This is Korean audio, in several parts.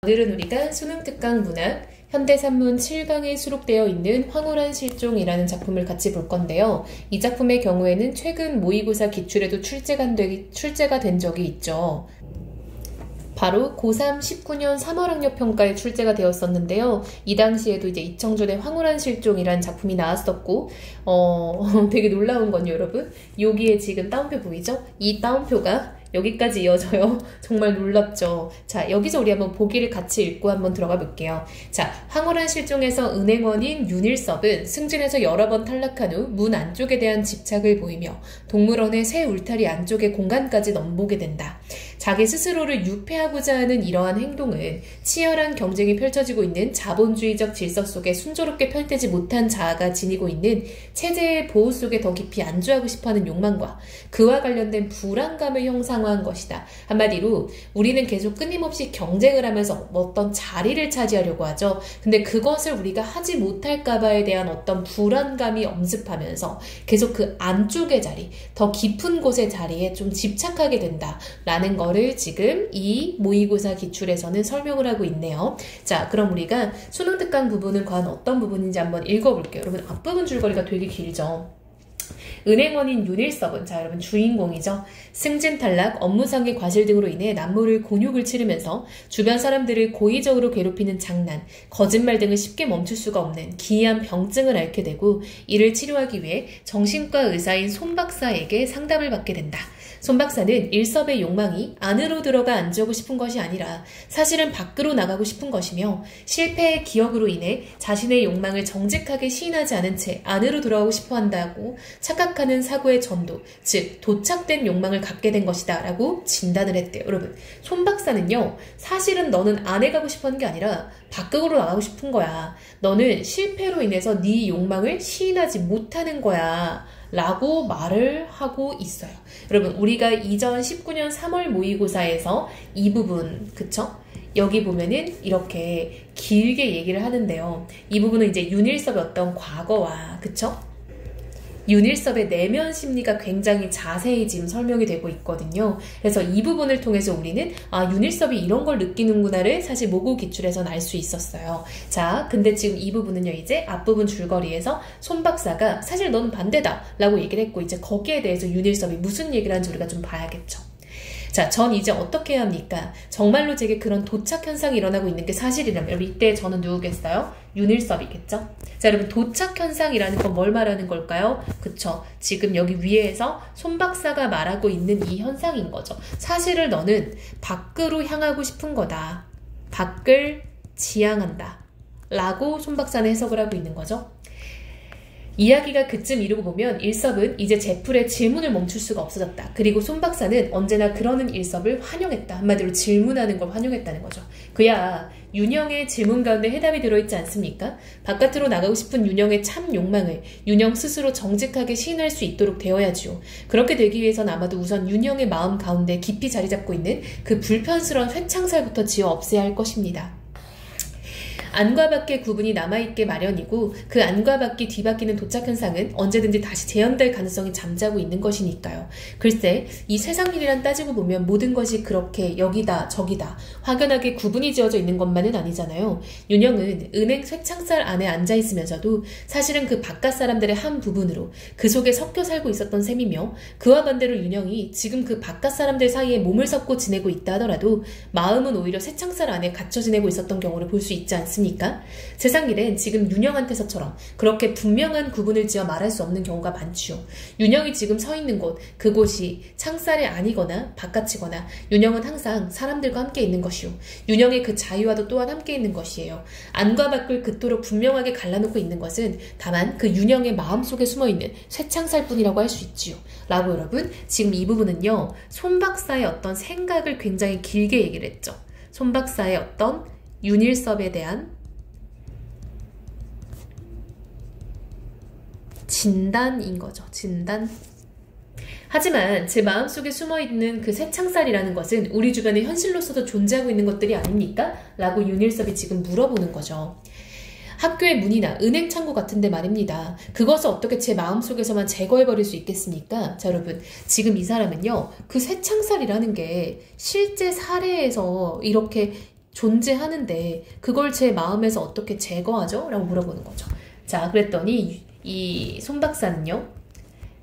오늘은 우리가 수능특강 문학 현대산문 7강에 수록되어 있는 황홀한 실종이라는 작품을 같이 볼 건데요. 이 작품의 경우에는 최근 모의고사 기출에도 출제가 된 적이 있죠. 바로 고3 19년 3월 학력 평가에 출제가 되었었는데요. 이 당시에도 이제 이청준의 황홀한 실종이라는 작품이 나왔었고, 되게 놀라운 건요, 여러분. 여기에 지금 따옴표 보이죠? 이 따옴표가 여기까지 이어져요. 정말 놀랍죠. 자, 여기서 우리 한번 보기를 같이 읽고 한번 들어가 볼게요. 자, 황홀한 실종에서 은행원인 윤일섭은 승진에서 여러 번 탈락한 후 문 안쪽에 대한 집착을 보이며 동물원의 새 울타리 안쪽의 공간까지 넘보게 된다. 자기 스스로를 유폐하고자 하는 이러한 행동은 치열한 경쟁이 펼쳐지고 있는 자본주의적 질서 속에 순조롭게 펼대지 못한 자아가 지니고 있는 체제의 보호 속에 더 깊이 안주하고 싶어하는 욕망과 그와 관련된 불안감을 형상화한 것이다. 한마디로 우리는 계속 끊임없이 경쟁을 하면서 어떤 자리를 차지하려고 하죠. 근데 그것을 우리가 하지 못할까봐에 대한 어떤 불안감이 엄습하면서 계속 그 안쪽의 자리, 더 깊은 곳의 자리에 좀 집착하게 된다라는 거를 지금 이 모의고사 기출에서는 설명을 하고 있네요. 자, 그럼 우리가 수능특강 부분은 과연 어떤 부분인지 한번 읽어볼게요. 여러분, 앞부분 줄거리가 되게 길죠. 은행원인 윤일섭은, 자, 여러분 주인공이죠. 승진 탈락, 업무상의 과실 등으로 인해 남모를 곤욕을 치르면서 주변 사람들을 고의적으로 괴롭히는 장난, 거짓말 등을 쉽게 멈출 수가 없는 기이한 병증을 앓게 되고 이를 치료하기 위해 정신과 의사인 손 박사에게 상담을 받게 된다. 손 박사는 일섭의 욕망이 안으로 들어가 앉아오고 싶은 것이 아니라 사실은 밖으로 나가고 싶은 것이며 실패의 기억으로 인해 자신의 욕망을 정직하게 시인하지 않은 채 안으로 돌아오고 싶어 한다고 착각하는 사고의 전도, 즉 도착된 욕망을 갖게 된 것이다 라고 진단을 했대요. 여러분, 손 박사는요, 사실은 너는 안에 가고 싶어 하는 게 아니라 밖으로 나가고 싶은 거야. 너는 실패로 인해서 네 욕망을 시인하지 못하는 거야 라고 말을 하고 있어요. 여러분, 우리가 이전 19년 3월 모의고사에서 이 부분, 그쵸? 여기 보면은 이렇게 길게 얘기를 하는데요. 이 부분은 이제 윤일섭의 어떤 과거와, 그쵸? 윤일섭의 내면 심리가 굉장히 자세히 지금 설명이 되고 있거든요. 그래서 이 부분을 통해서 우리는 윤일섭이 이런 걸 느끼는구나를 사실 모고 기출에서는 알 수 있었어요. 자, 근데 지금 이 부분은요, 이제 앞부분 줄거리에서 손 박사가 사실 너는 반대다 라고 얘기를 했고, 이제 거기에 대해서 윤일섭이 무슨 얘기를 하는지 우리가 좀 봐야겠죠. 자, 전 이제 어떻게 해야 합니까? 정말로 제게 그런 도착 현상이 일어나고 있는 게 사실이라면, 여러분, 이때 저는 누구겠어요? 윤일섭이겠죠? 자, 여러분, 도착 현상이라는 건 뭘 말하는 걸까요? 그쵸? 지금 여기 위에서 손 박사가 말하고 있는 이 현상인 거죠. 사실을 너는 밖으로 향하고 싶은 거다. 밖을 지향한다. 라고 손 박사는 해석을 하고 있는 거죠. 이야기가 그쯤 이르고 보면 일섭은 이제 제풀의 질문을 멈출 수가 없어졌다. 그리고 손 박사는 언제나 그러는 일섭을 환영했다. 한마디로 질문하는 걸 환영했다는 거죠. 그야 윤영의 질문 가운데 해답이 들어있지 않습니까? 바깥으로 나가고 싶은 윤영의 참 욕망을 윤영 스스로 정직하게 시인할 수 있도록 되어야지요. 그렇게 되기 위해선 아마도 우선 윤영의 마음 가운데 깊이 자리 잡고 있는 그 불편스러운 쇠창살부터 지어 없애야 할 것입니다. 안과 밖의 구분이 남아있게 마련이고 그 안과 밖이 뒤바뀌는 도착 현상은 언제든지 다시 재현될 가능성이 잠자고 있는 것이니까요. 글쎄, 이 세상 일이란 따지고 보면 모든 것이 그렇게 여기다 저기다 확연하게 구분이 지어져 있는 것만은 아니잖아요. 윤영은 은행 쇠창살 안에 앉아있으면서도 사실은 그 바깥 사람들의 한 부분으로 그 속에 섞여 살고 있었던 셈이며, 그와 반대로 윤영이 지금 그 바깥 사람들 사이에 몸을 섞고 지내고 있다 하더라도 마음은 오히려 쇠창살 안에 갇혀 지내고 있었던 경우를 볼 수 있지 않습니까? 세상 일엔 지금 윤영한테서처럼 그렇게 분명한 구분을 지어 말할 수 없는 경우가 많지요. 윤영이 지금 서 있는 곳, 그곳이 창살이 아니거나 바깥이거나 윤영은 항상 사람들과 함께 있는 것이요. 윤영의 그 자유와도 또한 함께 있는 것이에요. 안과 밖을 그토록 분명하게 갈라놓고 있는 것은 다만 그 윤영의 마음속에 숨어있는 쇠창살뿐이라고 할 수 있지요. 라고 여러분, 지금 이 부분은요, 손 박사의 어떤 생각을 굉장히 길게 얘기를 했죠. 손 박사의 어떤 윤일섭에 대한 진단인 거죠. 진단. 하지만 제 마음속에 숨어있는 그 쇠창살이라는 것은 우리 주변에 현실로서도 존재하고 있는 것들이 아닙니까? 라고 윤일섭이 지금 물어보는 거죠. 학교의 문이나 은행 창고 같은데 말입니다. 그것을 어떻게 제 마음속에서만 제거해버릴 수 있겠습니까? 자, 여러분, 지금 이 사람은요, 그 쇠창살이라는 게 실제 사례에서 이렇게 존재하는데 그걸 제 마음에서 어떻게 제거하죠? 라고 물어보는 거죠. 자, 그랬더니 이 손 박사는요.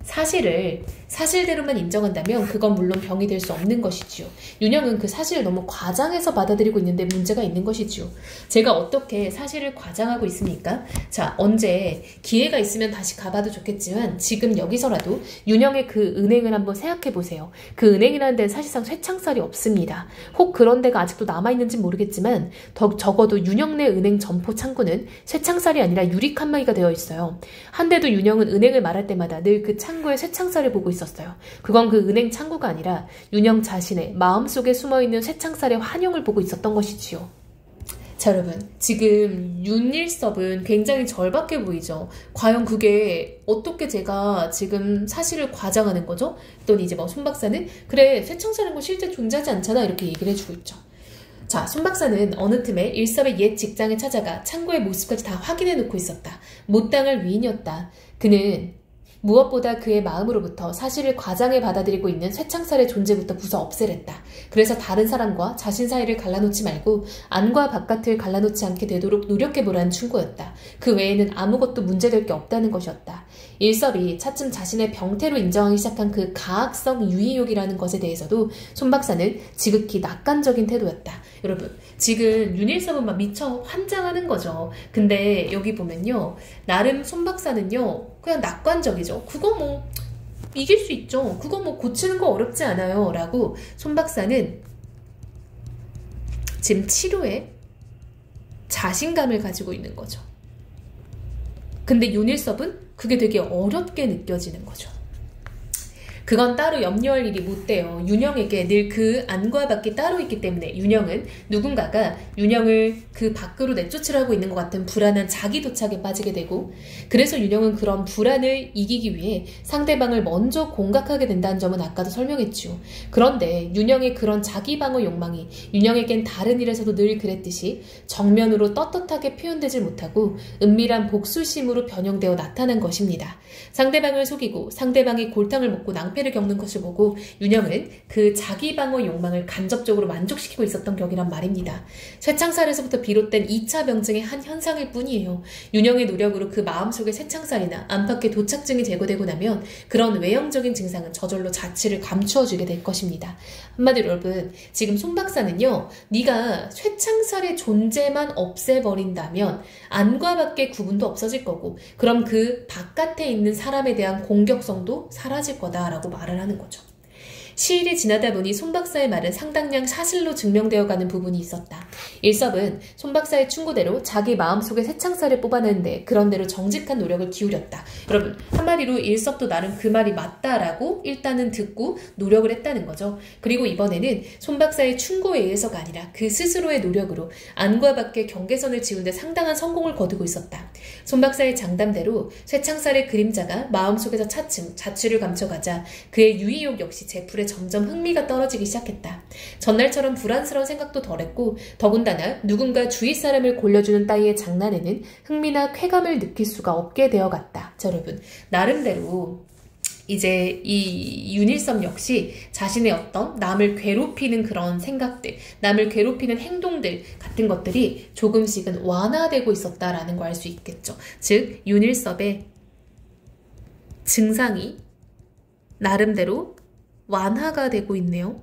사실을 사실대로만 인정한다면 그건 물론 병이 될 수 없는 것이지요. 윤영은 그 사실을 너무 과장해서 받아들이고 있는데 문제가 있는 것이지요. 제가 어떻게 사실을 과장하고 있습니까? 자, 언제 기회가 있으면 다시 가봐도 좋겠지만 지금 여기서라도 윤영의 그 은행을 한번 생각해 보세요. 그 은행이라는 데는 사실상 쇠창살이 없습니다. 혹 그런 데가 아직도 남아있는지 모르겠지만 적어도 윤영네 은행 점포 창구는 쇠창살이 아니라 유리 칸막이가 되어 있어요. 한데도 윤영은 은행을 말할 때마다 늘 그 창구의 쇠창살을 보고 있었어요. 그건 그 은행 창구가 아니라 윤영 자신의 마음속에 숨어있는 쇠창살의 환영을 보고 있었던 것이지요. 자, 여러분, 지금 윤일섭은 굉장히 절박해 보이죠. 과연 그게 어떻게 제가 지금 사실을 과장하는 거죠? 또 이제 손 박사는 그래, 쇠창살인 거 실제 존재하지 않잖아, 이렇게 얘기를 해주고 있죠. 자, 손 박사는 어느 틈에 일섭의 옛 직장에 찾아가 창구의 모습까지 다 확인해 놓고 있었다. 못당할 위인이었다. 그는 무엇보다 그의 마음으로부터 사실을 과장해 받아들이고 있는 쇠창살의 존재부터 부숴 없애랬다. 그래서 다른 사람과 자신 사이를 갈라놓지 말고 안과 바깥을 갈라놓지 않게 되도록 노력해보라는 충고였다. 그 외에는 아무것도 문제될 게 없다는 것이었다. 일섭이 차츰 자신의 병태로 인정하기 시작한 그 가학성 유의욕이라는 것에 대해서도 손 박사는 지극히 낙관적인 태도였다. 여러분, 지금 윤일섭은 막 미처 환장하는 거죠. 근데 여기 보면요, 나름 손 박사는요 그냥 낙관적이죠. 그거 뭐 이길 수 있죠. 그거 뭐 고치는 거 어렵지 않아요. 라고 손 박사는 지금 치료에 자신감을 가지고 있는 거죠. 근데 윤일섭은 그게 되게 어렵게 느껴지는 거죠. 그건 따로 염려할 일이 못 돼요. 윤영에게 늘 그 안과 밖이 따로 있기 때문에 윤영은 누군가가 윤영을 그 밖으로 내쫓으라고 있는 것 같은 불안한 자기 도착에 빠지게 되고, 그래서 윤영은 그런 불안을 이기기 위해 상대방을 먼저 공격하게 된다는 점은 아까도 설명했죠. 그런데 윤영의 그런 자기 방어 욕망이 윤영에겐 다른 일에서도 늘 그랬듯이 정면으로 떳떳하게 표현되질 못하고 은밀한 복수심으로 변형되어 나타난 것입니다. 상대방을 속이고 상대방이 골탕을 먹고 낭패를 겪는 것을 보고 윤영은 그 자기 방어 욕망을 간접적으로 만족시키고 있었던 격이란 말입니다. 쇠창살에서부터 비롯된 2차 병증의 한 현상일 뿐이에요. 윤영의 노력으로 그 마음속의 쇠창살이나 안팎의 도착증이 제거되고 나면 그런 외형적인 증상은 저절로 자취를 감추어주게 될 것입니다. 한마디로 여러분, 지금 손 박사는요, 네가 쇠창살의 존재만 없애버린다면 안과 밖의 구분도 없어질 거고, 그럼 그 바깥에 있는 사람에 대한 공격성도 사라질 거다라고 말을 하는 거죠. 시일이 지나다 보니 손 박사의 말은 상당량 사실로 증명되어가는 부분이 있었다. 일섭은 손 박사의 충고대로 자기 마음속의 쇠창살을 뽑아내는데 그런 대로 정직한 노력을 기울였다. 여러분, 한마디로 일섭도 나름 그 말이 맞다라고 일단은 듣고 노력을 했다는 거죠. 그리고 이번에는 손 박사의 충고에 의해서가 아니라 그 스스로의 노력으로 안과 밖의 경계선을 지우는데 상당한 성공을 거두고 있었다. 손 박사의 장담대로 쇠창살의 그림자가 마음속에서 차츰 자취를 감춰가자 그의 유의욕 역시 제풀에 점점 흥미가 떨어지기 시작했다. 전날처럼 불안스러운 생각도 덜했고, 더군다나 누군가 주위 사람을 골려주는 따위의 장난에는 흥미나 쾌감을 느낄 수가 없게 되어갔다. 자, 여러분, 나름대로 이제 이 윤일섭 역시 자신의 어떤 남을 괴롭히는 그런 생각들, 남을 괴롭히는 행동들 같은 것들이 조금씩은 완화되고 있었다라는 걸 알 수 있겠죠. 즉, 윤일섭의 증상이 나름대로 완화가 되고 있네요.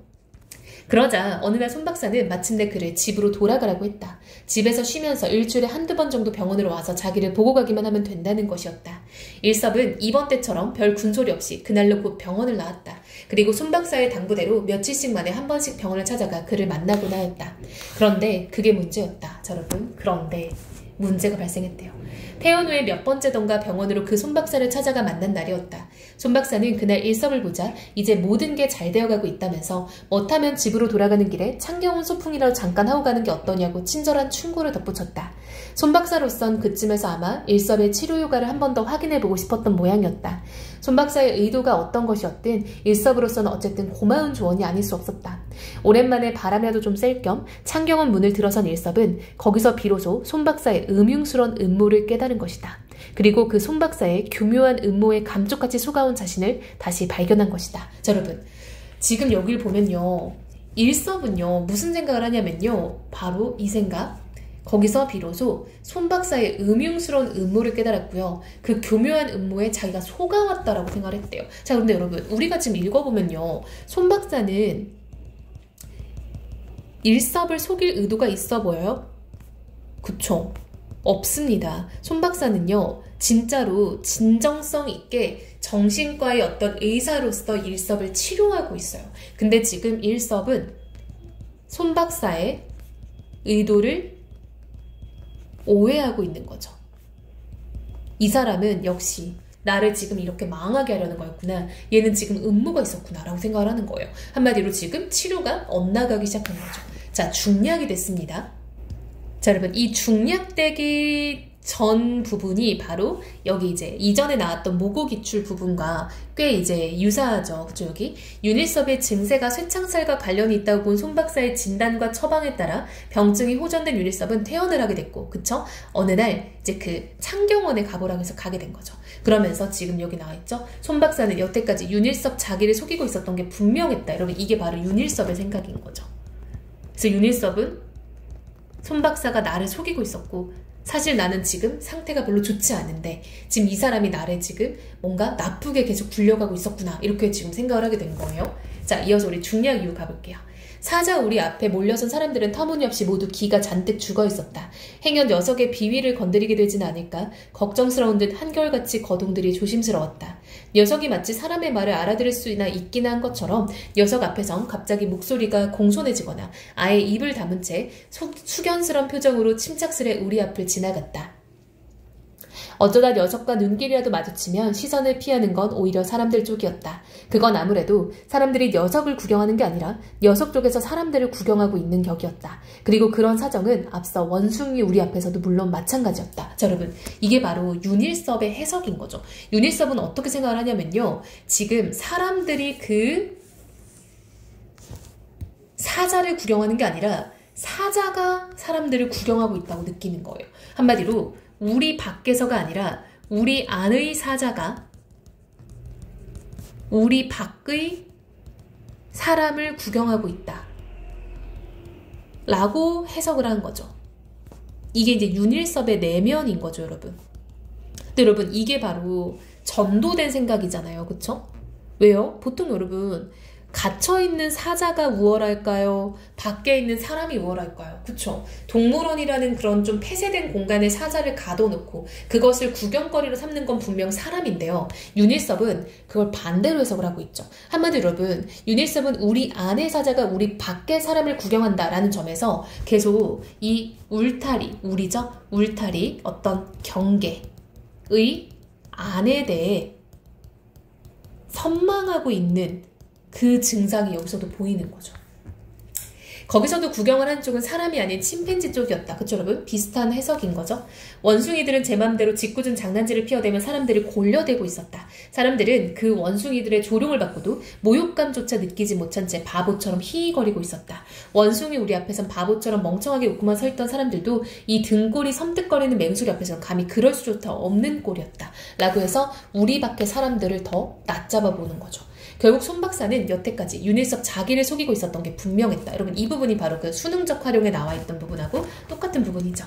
그러자 어느 날 손 박사는 마침내 그를 집으로 돌아가라고 했다. 집에서 쉬면서 일주일에 한두 번 정도 병원으로 와서 자기를 보고 가기만 하면 된다는 것이었다. 일섭은 이번 때처럼 별 군소리 없이 그날로 곧 병원을 나왔다. 그리고 손 박사의 당부대로 며칠씩 만에 한 번씩 병원을 찾아가 그를 만나고나 했다. 그런데 그게 문제였다. 자, 여러분, 그런데 문제가 발생했대요. 퇴원 후에 몇 번째던가 병원으로 그 손 박사를 찾아가 만난 날이었다. 손 박사는 그날 일섭을 보자 이제 모든 게 잘 되어가고 있다면서 못하면 집으로 돌아가는 길에 창경운 소풍이라도 잠깐 하고 가는 게 어떠냐고 친절한 충고를 덧붙였다. 손 박사로선 그쯤에서 아마 일섭의 치료 효과를 한 번 더 확인해보고 싶었던 모양이었다. 손 박사의 의도가 어떤 것이었든 일섭으로서는 어쨌든 고마운 조언이 아닐 수 없었다. 오랜만에 바람이라도 좀 쐴 겸 창경원 문을 들어선 일섭은 거기서 비로소 손 박사의 음흉스러운 음모를 깨달은 것이다. 그리고 그 손 박사의 교묘한 음모에 감쪽같이 속아온 자신을 다시 발견한 것이다. 자, 여러분, 지금 여길 보면요, 일섭은요, 무슨 생각을 하냐면요, 바로 이 생각. 거기서 비로소 손 박사의 음흉스러운 음모를 깨달았고요. 그 교묘한 음모에 자기가 속아왔다라고 생각을 했대요. 자, 그런데 여러분, 우리가 지금 읽어보면요, 손 박사는 일섭을 속일 의도가 있어 보여요? 그쵸? 없습니다. 손 박사는요, 진짜로 진정성 있게 정신과의 어떤 의사로서 일섭을 치료하고 있어요. 근데 지금 일섭은 손 박사의 의도를 오해하고 있는 거죠. 이 사람은 역시 나를 지금 이렇게 망하게 하려는 거였구나. 얘는 지금 음모가 있었구나 라고 생각을 하는 거예요. 한마디로 지금 치료가 엇나가기 시작한 거죠. 자, 중략이 됐습니다. 자, 여러분, 이 중략되기 전 부분이 바로 여기 이제 이전에 나왔던 모고기출 부분과 꽤 이제 유사하죠. 그쵸? 여기 윤일섭의 증세가 쇠창살과 관련이 있다고 본 손 박사의 진단과 처방에 따라 병증이 호전된 윤일섭은 퇴원을 하게 됐고, 그쵸? 어느 날 이제 그 창경원에 가보라고 해서 가게 된 거죠. 그러면서 지금 여기 나와있죠. 손 박사는 여태까지 윤일섭 자기를 속이고 있었던 게 분명했다. 여러분, 이게 바로 윤일섭의 생각인 거죠. 그래서 윤일섭은 손 박사가 나를 속이고 있었고, 사실 나는 지금 상태가 별로 좋지 않은데 지금 이 사람이 나를 지금 뭔가 나쁘게 계속 굴려가고 있었구나, 이렇게 지금 생각을 하게 된 거예요. 자, 이어서 우리 중략 이유 가볼게요. 사자 우리 앞에 몰려선 사람들은 터무니없이 모두 기가 잔뜩 죽어있었다. 행여 녀석의 비위를 건드리게 되진 않을까 걱정스러운 듯 한결같이 거동들이 조심스러웠다. 녀석이 마치 사람의 말을 알아들을 수나 있기나 한 것처럼 녀석 앞에선 갑자기 목소리가 공손해지거나 아예 입을 다문 채 숙연스런 표정으로 침착스레 우리 앞을 지나갔다. 어쩌다 녀석과 눈길이라도 마주치면 시선을 피하는 건 오히려 사람들 쪽이었다. 그건 아무래도 사람들이 녀석을 구경하는 게 아니라 녀석 쪽에서 사람들을 구경하고 있는 격이었다. 그리고 그런 사정은 앞서 원숭이 우리 앞에서도 물론 마찬가지였다. 자, 여러분, 이게 바로 윤일섭의 해석인 거죠. 윤일섭은 어떻게 생각을 하냐면요, 지금 사람들이 그 사자를 구경하는 게 아니라 사자가 사람들을 구경하고 있다고 느끼는 거예요. 한마디로 우리 밖에서가 아니라 우리 안의 사자가 우리 밖의 사람을 구경하고 있다 라고 해석을 한 거죠. 이게 이제 윤일섭의 내면인 거죠, 여러분. 근데 여러분, 이게 바로 전도된 생각이잖아요. 그쵸? 왜요? 보통 여러분, 갇혀있는 사자가 우월할까요? 밖에 있는 사람이 우월할까요? 그쵸? 동물원이라는 그런 좀 폐쇄된 공간에 사자를 가둬놓고 그것을 구경거리로 삼는 건 분명 사람인데요. 윤일섭은 그걸 반대로 해석을 하고 있죠. 한마디로 여러분, 윤일섭은 우리 안의 사자가 우리 밖의 사람을 구경한다라는 점에서 계속 이 울타리, 우리죠? 울타리, 어떤 경계의 안에 대해 선망하고 있는 그 증상이 여기서도 보이는 거죠. 거기서도 구경을 한 쪽은 사람이 아닌 침팬지 쪽이었다. 그쵸, 여러분? 비슷한 해석인 거죠. 원숭이들은 제 맘대로 짓궂은 장난질을 피워대며 사람들을 골려대고 있었다. 사람들은 그 원숭이들의 조롱을 받고도 모욕감조차 느끼지 못한 채 바보처럼 히히거리고 있었다. 원숭이 우리 앞에선 바보처럼 멍청하게 웃고만 서 있던 사람들도 이 등골이 섬뜩거리는 맹수리 앞에서는 감히 그럴 수조차 없는 꼴이었다. 라고 해서 우리 밖의 사람들을 더 낮잡아 보는 거죠. 결국 손 박사는 여태까지 윤일섭 자기를 속이고 있었던 게 분명했다. 여러분, 이 부분이 바로 그 수능적 활용에 나와 있던 부분하고 똑같은 부분이죠.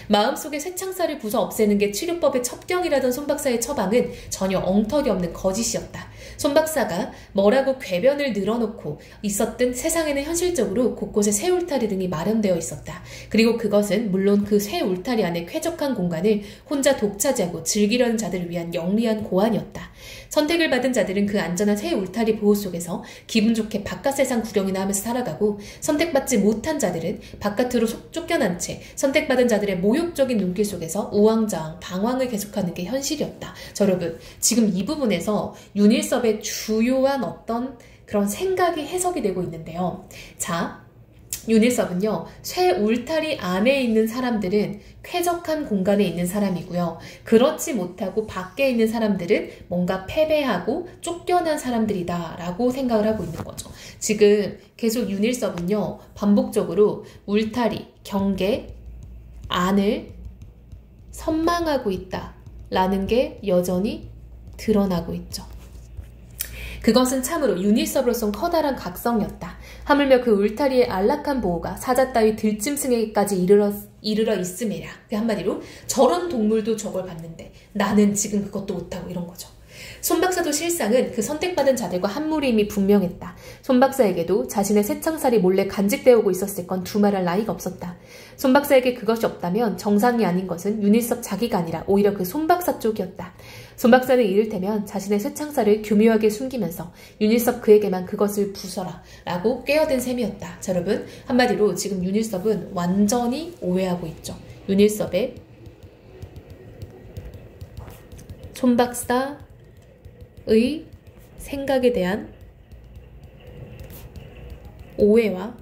마음속에 쇠창살을 부숴 없애는 게 치료법의 첩경이라던 손 박사의 처방은 전혀 엉터리 없는 거짓이었다. 손 박사가 뭐라고 궤변을 늘어놓고 있었든 세상에는 현실적으로 곳곳에 새 울타리 등이 마련되어 있었다. 그리고 그것은 물론 그 새 울타리 안에 쾌적한 공간을 혼자 독차지하고 즐기려는 자들을 위한 영리한 고안이었다. 선택을 받은 자들은 그 안전한 새 울타리 보호 속에서 기분 좋게 바깥 세상 구경이나 하면서 살아가고, 선택받지 못한 자들은 바깥으로 쫓겨난 채 선택받은 자들의 모욕적인 눈길 속에서 우왕좌왕 방황을 계속하는 게 현실이었다. 자, 여러분, 지금 이 부분에서 윤일섭의 주요한 어떤 그런 생각이 해석이 되고 있는데요. 자, 윤일섭은요, 쇠 울타리 안에 있는 사람들은 쾌적한 공간에 있는 사람이고요. 그렇지 못하고 밖에 있는 사람들은 뭔가 패배하고 쫓겨난 사람들이다 라고 생각을 하고 있는 거죠. 지금 계속 윤일섭은요, 반복적으로 울타리, 경계, 안을 선망하고 있다 라는 게 여전히 드러나고 있죠. 그것은 참으로 유닛섭으로선 커다란 각성이었다. 하물며 그 울타리의 안락한 보호가 사자 따위 들짐승에게까지 이르러 있음이라. 한마디로 저런 동물도 저걸 봤는데 나는 지금 그것도 못하고 이런 거죠. 손 박사도 실상은 그 선택받은 자들과 한무리임이 분명했다. 손 박사에게도 자신의 새창살이 몰래 간직되어 오고 있었을 건 두말할 나위가 없었다. 손 박사에게 그것이 없다면 정상이 아닌 것은 유닛섭 자기가 아니라 오히려 그 손 박사 쪽이었다. 손 박사는 이를테면 자신의 쇠창살을 교묘하게 숨기면서 유닛섭 그에게만 그것을 부숴라 라고 꿰어댄 셈이었다. 자, 여러분, 한마디로 지금 유닛섭은 완전히 오해하고 있죠. 유닛섭의 손 박사의 생각에 대한 오해와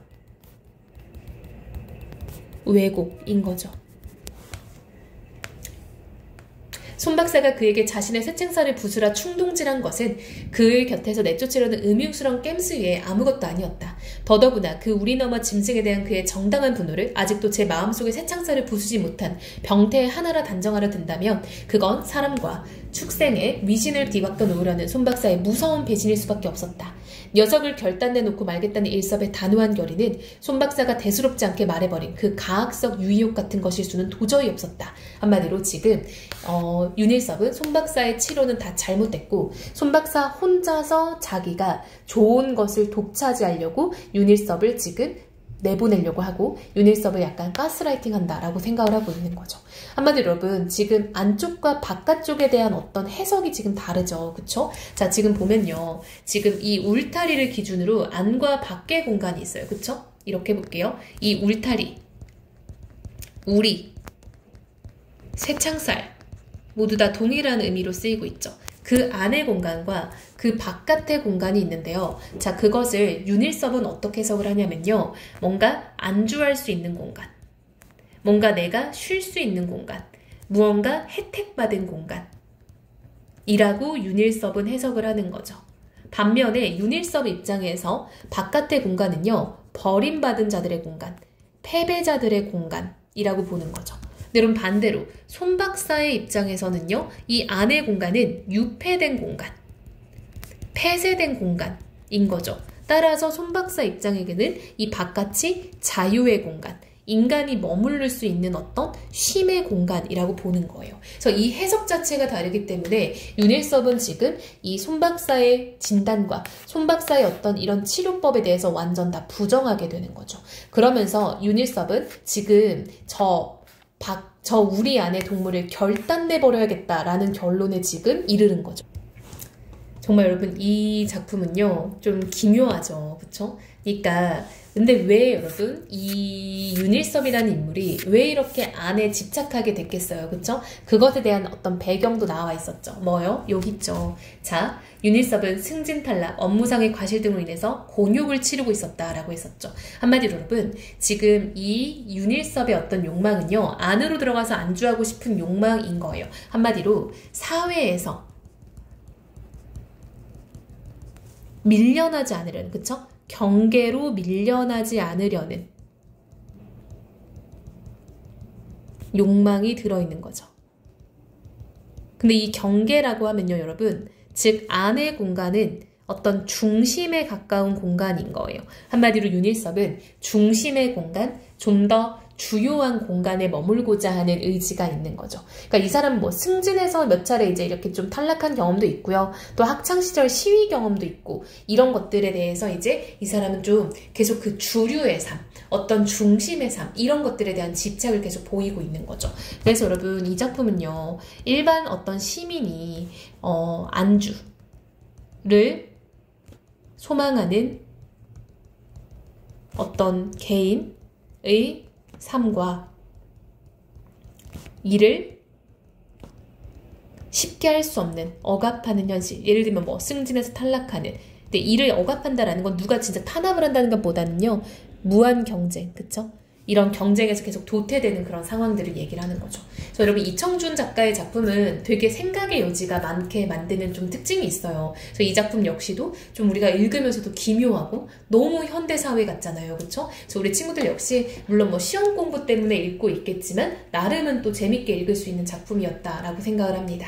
왜곡인 거죠. 손 박사가 그에게 자신의 새창살을 부수라 충동질한 것은 그의 곁에서 내쫓으려는 음흉스러운 깸스 외에 아무것도 아니었다. 더더구나 그 우리 넘어 짐승에 대한 그의 정당한 분노를 아직도 제 마음속에 새창살을 부수지 못한 병태의 하나라 단정하려 든다면 그건 사람과 축생의 위신을 뒤바꿔 놓으려는 손 박사의 무서운 배신일 수밖에 없었다. 녀석을 결단내놓고 말겠다는 일섭의 단호한 결의는 손 박사가 대수롭지 않게 말해버린 그 가학적 유의욕 같은 것일 수는 도저히 없었다. 한마디로 지금 윤일섭은 손 박사의 치료는 다 잘못됐고 손 박사 혼자서 자기가 좋은 것을 독차지하려고 윤일섭을 지금 내보내려고 하고 윤일섭을 약간 가스라이팅 한다라고 생각을 하고 있는 거죠. 한마디로 여러분 지금 안쪽과 바깥쪽에 대한 어떤 해석이 지금 다르죠. 그쵸? 자, 지금 보면요. 지금 이 울타리를 기준으로 안과 밖의 공간이 있어요. 그쵸? 이렇게 볼게요. 이 울타리, 우리, 새창살 모두 다 동일한 의미로 쓰이고 있죠. 그 안의 공간과 그 바깥의 공간이 있는데요. 자, 그것을 윤일섭은 어떻게 해석을 하냐면요. 뭔가 안주할 수 있는 공간, 뭔가 내가 쉴 수 있는 공간, 무언가 혜택받은 공간이라고 윤일섭은 해석을 하는 거죠. 반면에 윤일섭 입장에서 바깥의 공간은요. 버림받은 자들의 공간, 패배자들의 공간이라고 보는 거죠. 여러분 반대로 손 박사의 입장에서는요. 이 안의 공간은 유폐된 공간, 폐쇄된 공간인 거죠. 따라서 손 박사 입장에게는 이 바깥이 자유의 공간, 인간이 머무를 수 있는 어떤 쉼의 공간이라고 보는 거예요. 그래서 이 해석 자체가 다르기 때문에 윤일섭은 지금 이 손 박사의 진단과 손 박사의 어떤 이런 치료법에 대해서 완전 다 부정하게 되는 거죠. 그러면서 윤일섭은 지금 저 우리 안의 동물을 결단내버려야겠다라는 결론에 지금 이르는 거죠. 정말 여러분 이 작품은요 좀 기묘하죠. 그쵸? 그러니까 근데 왜 여러분 이 윤일섭이라는 인물이 왜 이렇게 안에 집착하게 됐겠어요. 그쵸? 그것에 대한 어떤 배경도 나와 있었죠. 뭐요? 여기 있죠. 자, 윤일섭은 승진탈락, 업무상의 과실 등으로 인해서 곤욕을 치르고 있었다라고 했었죠. 한마디로 여러분 지금 이 윤일섭의 어떤 욕망은요 안으로 들어가서 안주하고 싶은 욕망인 거예요. 한마디로 사회에서 밀려나지 않으려는, 그쵸? 경계로 밀려나지 않으려는 욕망이 들어있는 거죠. 근데 이 경계라고 하면요, 여러분, 즉 안의 공간은 어떤 중심에 가까운 공간인 거예요. 한마디로 윤일섭은 중심의 공간, 좀 더 주요한 공간에 머물고자 하는 의지가 있는 거죠. 그러니까 이 사람은 뭐 승진해서 몇 차례 이제 이렇게 좀 탈락한 경험도 있고요. 또 학창시절 시위 경험도 있고 이런 것들에 대해서 이제 이 사람은 좀 계속 그 주류의 삶, 어떤 중심의 삶 이런 것들에 대한 집착을 계속 보이고 있는 거죠. 그래서 여러분 이 작품은요. 일반 어떤 시민이 안주를 소망하는 어떤 개인의 삶과 이를 쉽게 할 수 없는 억압하는 현실, 예를 들면 뭐 승진해서 탈락하는, 근데 이를 억압한다라는 건 누가 진짜 탄압을 한다는 것보다는요 무한 경쟁, 그쵸? 이런 경쟁에서 계속 도태되는 그런 상황들을 얘기를 하는 거죠. 그래서 여러분 이청준 작가의 작품은 되게 생각의 여지가 많게 만드는 좀 특징이 있어요. 그래서 이 작품 역시도 좀 우리가 읽으면서도 기묘하고 너무 현대사회 같잖아요. 그쵸? 그래서 우리 친구들 역시 물론 뭐 시험 공부 때문에 읽고 있겠지만 나름은 또 재밌게 읽을 수 있는 작품이었다라고 생각을 합니다.